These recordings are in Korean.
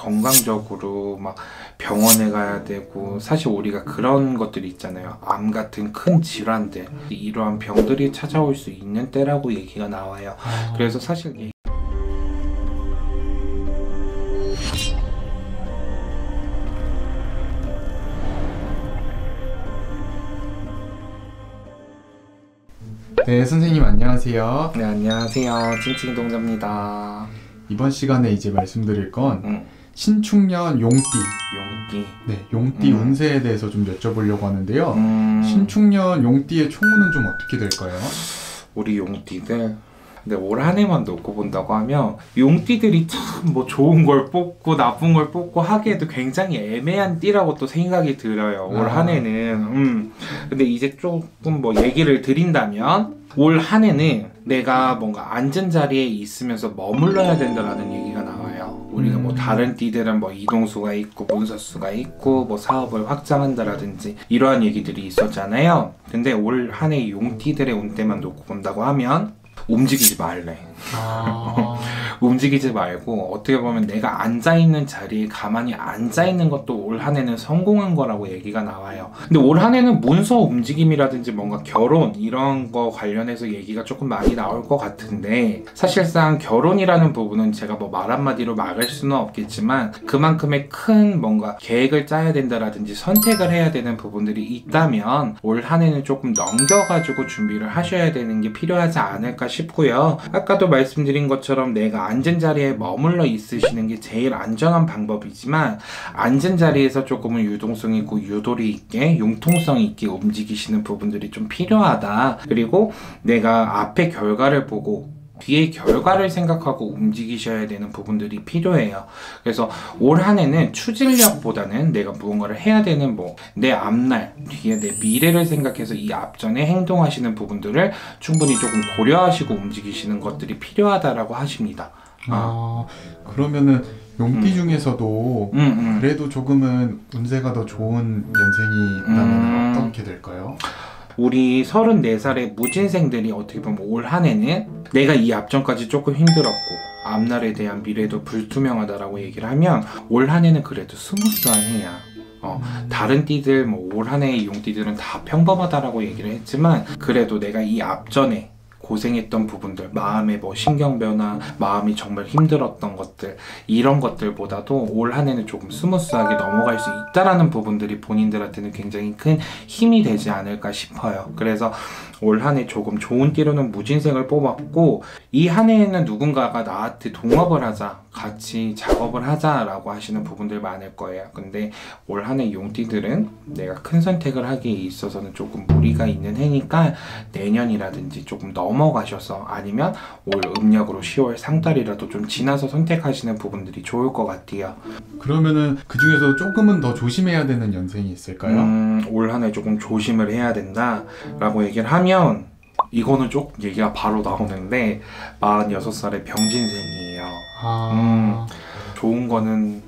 건강적으로 막 병원에 가야 되고, 사실 우리가 그런 것들이 있잖아요. 암 같은 큰 질환들, 이러한 병들이 찾아올 수 있는 때라고 얘기가 나와요. 그래서 사실 네, 선생님 안녕하세요. 네, 안녕하세요. 찡찡동자입니다. 이번 시간에 이제 말씀드릴 건 신축년 용띠. 네, 용띠 운세에 대해서 좀 여쭤보려고 하는데요. 신축년 용띠의 총운은 좀 어떻게 될까요? 우리 용띠들, 근데 올 한 해만 놓고 본다고 하면 용띠들이 참 뭐 좋은 걸 뽑고 나쁜 걸 뽑고 하기에도 굉장히 애매한 띠라고 또 생각이 들어요. 올 한 해는. 근데 이제 조금 뭐 얘기를 드린다면, 올 한 해는 내가 뭔가 앉은 자리에 있으면서 머물러야 된다라는 얘기가 나와요. 우리가 뭐 다른 띠들은 뭐 이동수가 있고 문서수가 있고 뭐 사업을 확장한다라든지 이러한 얘기들이 있었잖아요. 근데 올 한 해 용띠들의 운때만 놓고 본다고 하면 움직이지 말래. 움직이지 말고, 어떻게 보면 내가 앉아있는 자리에 가만히 앉아있는 것도 올 한 해는 성공한 거라고 얘기가 나와요. 근데 올 한 해는 문서 움직임이라든지 뭔가 결혼 이런 거 관련해서 얘기가 조금 많이 나올 것 같은데, 사실상 결혼이라는 부분은 제가 뭐 말 한마디로 막을 수는 없겠지만 그만큼의 큰 뭔가 계획을 짜야 된다라든지 선택을 해야 되는 부분들이 있다면 올 한 해는 조금 넘겨가지고 준비를 하셔야 되는 게 필요하지 않을까 싶고요. 아까도 말씀드린 것처럼 내가 앉은 자리에 머물러 있으시는 게 제일 안전한 방법이지만, 앉은 자리에서 조금은 유동성 있고 유도리 있게 융통성 있게 움직이시는 부분들이 좀 필요하다. 그리고 내가 앞에 결과를 보고 뒤의 결과를 생각하고 움직이셔야 되는 부분들이 필요해요. 그래서 올 한 해는 추진력보다는 내가 무언가를 해야 되는 뭐 내 앞날, 뒤에 내 미래를 생각해서 이 앞전에 행동하시는 부분들을 충분히 조금 고려하시고 움직이시는 것들이 필요하다라고 하십니다. 그러면은 용띠 중에서도 그래도 조금은 운세가 더 좋은 연생이 있다면 어떻게 될까요? 우리 34살의 무진생들이 어떻게 보면 올 한 해는 내가 이 앞전까지 조금 힘들었고 앞날에 대한 미래도 불투명하다라고 얘기를 하면 올 한 해는 그래도 스무스한 해야. 다른 띠들 뭐 올 한 해의 용띠들은 다 평범하다라고 얘기를 했지만, 그래도 내가 이 앞전에 고생했던 부분들, 마음의 뭐 신경변화, 마음이 정말 힘들었던 것들, 이런 것들보다도 올 한 해는 조금 스무스하게 넘어갈 수 있다라는 부분들이 본인들한테는 굉장히 큰 힘이 되지 않을까 싶어요. 그래서 올 한 해 조금 좋은 띠로는 무진생을 뽑았고, 이 한 해에는 누군가가 나한테 동업을 하자, 같이 작업을 하자라고 하시는 부분들 많을 거예요. 근데 올 한 해 용띠들은 내가 큰 선택을 하기에 있어서는 조금 무리가 있는 해니까 내년이라든지 조금 넘어가셔서, 아니면 올 음력으로 10월 상달이라도 좀 지나서 선택하시는 부분들이 좋을 것 같아요. 그러면은 그 중에서 조금은 더 조심해야 되는 연생이 있을까요? 올 한 해 조금 조심을 해야 된다라고 얘기를 하면, 이거는 조금 얘기가 바로 나오는데 46살의 병진생이에요. 좋은 거는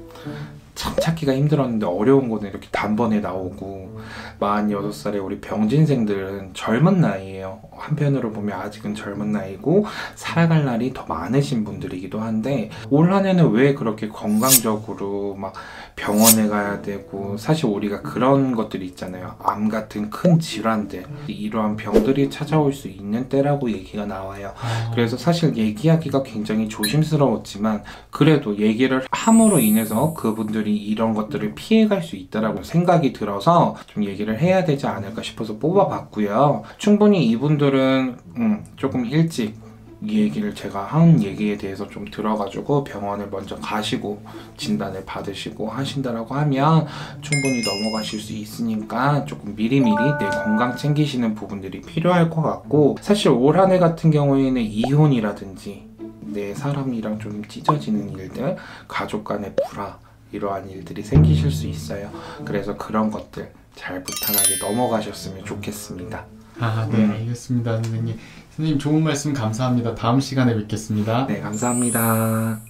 참 찾기가 힘들었는데 어려운 거는 이렇게 단번에 나오고, 46살의 우리 병진생들은 젊은 나이에요. 한편으로 보면 아직은 젊은 나이고 살아갈 날이 더 많으신 분들이기도 한데, 올 한 해는 왜 그렇게 건강적으로 막 병원에 가야 되고, 사실 우리가 그런 것들이 있잖아요. 암 같은 큰 질환들, 이러한 병들이 찾아올 수 있는 때라고 얘기가 나와요. 그래서 사실 얘기하기가 굉장히 조심스러웠지만, 그래도 얘기를 함으로 인해서 그분들이 이런 것들을 피해갈 수 있다라고 생각이 들어서 좀 얘기를 해야 되지 않을까 싶어서 뽑아봤고요. 충분히 이분들은 조금 일찍 이 얘기를, 제가 한 얘기에 대해서 좀 들어가지고 병원을 먼저 가시고 진단을 받으시고 하신다라고 하면 충분히 넘어가실 수 있으니까 조금 미리미리 내 건강 챙기시는 부분들이 필요할 것 같고, 사실 올 한 해 같은 경우에는 이혼이라든지 내 사람이랑 좀 찢어지는 일들, 가족 간의 불화, 이러한 일들이 생기실 수 있어요. 그래서 그런 것들 잘 무탈하게 넘어가셨으면 좋겠습니다. 네, 알겠습니다. 선생님 좋은 말씀 감사합니다. 다음 시간에 뵙겠습니다. 네, 감사합니다.